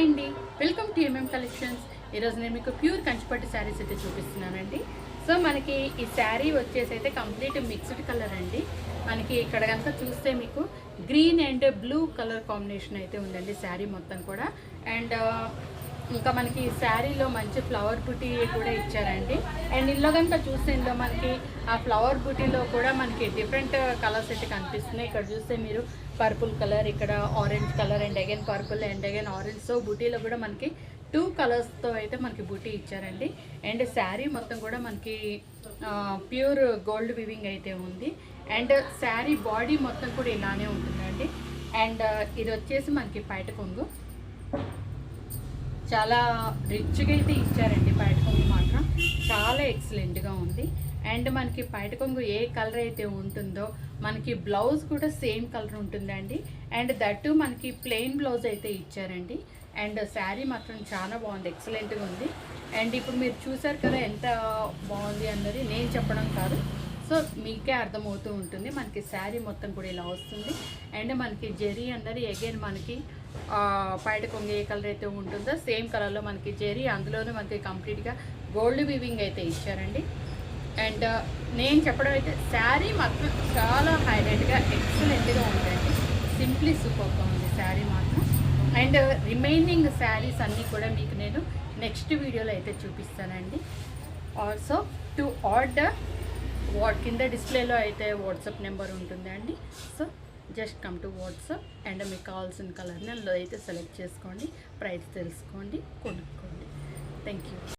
Hi అండి, welcome to MM collections. ఈరోజు నేను మీకు ప్యూర్ కంచిపట్టు శారీస్ అయితే చూపిస్తున్నానండి. సో మనకి ఈ శారీ వచ్చేసి అయితే కంప్లీట్ మిక్స్డ్ కలర్ అండి. మనకి ఇక్కడ కనుక చూస్తే మీకు green and blue colour combination అయితే ఉందండి శారీ మొత్తం కూడా. అండ్ ఇంకా మనకి శారీలో మంచి ఫ్లవర్ బుటీ కూడా ఇచ్చారండి. అండ్ ఇందులో కనుక చూస్తే ఇందులో మనకి ఆ ఫ్లవర్ బుటీలో కూడా మనకి డిఫరెంట్ కలర్స్ అయితే కనిపిస్తున్నాయి. ఇక్కడ చూస్తే మీరు పర్పుల్ కలర్, ఇక్కడ orange colour and again purple and again orange. So బుటీలో కూడా మనకి 2 కలర్స్తో అయితే మనకి బుటీ ఇచ్చారండి. అండ్ శారీ మొత్తం కూడా మనకి ప్యూర్ గోల్డ్ వివింగ్ అయితే ఉంది. అండ్ శారీ బాడీ మొత్తం కూడా ఇలానే ఉంటుందండి. అండ్ ఇది వచ్చేసి మనకి పైట కొంగు చాలా రిచ్గా అయితే ఇచ్చారండి. పైట కొంగు మాత్రం చాలా ఎక్సలెంట్గా ఉంది. అండ్ మనకి పైట కొంగు ఏ కలర్ అయితే ఉంటుందో మనకి బ్లౌజ్ కూడా సేమ్ కలర్ ఉంటుందండి. అండ్ దట్టు మనకి ప్లెయిన్ బ్లౌజ్ అయితే ఇచ్చారండి. అండ్ శారీ మాత్రం చాలా బాగుంది, ఎక్సలెంట్గా ఉంది. అండ్ ఇప్పుడు మీరు చూసారు కదా ఎంత బాగుంది అన్నది నేను చెప్పడం కాదు, సో మీకే అర్థమవుతూ ఉంటుంది. మనకి శారీ మొత్తం కూడా ఇలా వస్తుంది. అండ్ మనకి జెరీ అన్నది అగైన్ మనకి పైట కొంగు ఏ కలర్ అయితే ఉంటుందో సేమ్ కలర్లో మనకి జెరీ, అందులోనే మనకి కంప్లీట్గా గోల్డ్ వీవింగ్ అయితే ఇచ్చారండి. అండ్ నేను చెప్పడం అయితే శారీ మాత్రం చాలా హైలైట్గా ఎక్సలెంట్గా ఉందండి. సింప్లీ సూపర్గా ఉంది శారీ మాత్రం. అండ్ రిమైనింగ్ శారీస్ అన్నీ కూడా మీకు నేను నెక్స్ట్ వీడియోలో అయితే చూపిస్తానండి. ఆల్సో టు ఆర్డర్ కింద డిస్ప్లేలో అయితే వాట్సాప్ నెంబర్ ఉంటుందండి. So just come to WhatsApp and మీకు కావాల్సిన కలర్ని అందులో అయితే సెలెక్ట్ చేసుకోండి, ప్రైస్ తెలుసుకోండి, కొనుక్కోండి. Thank you.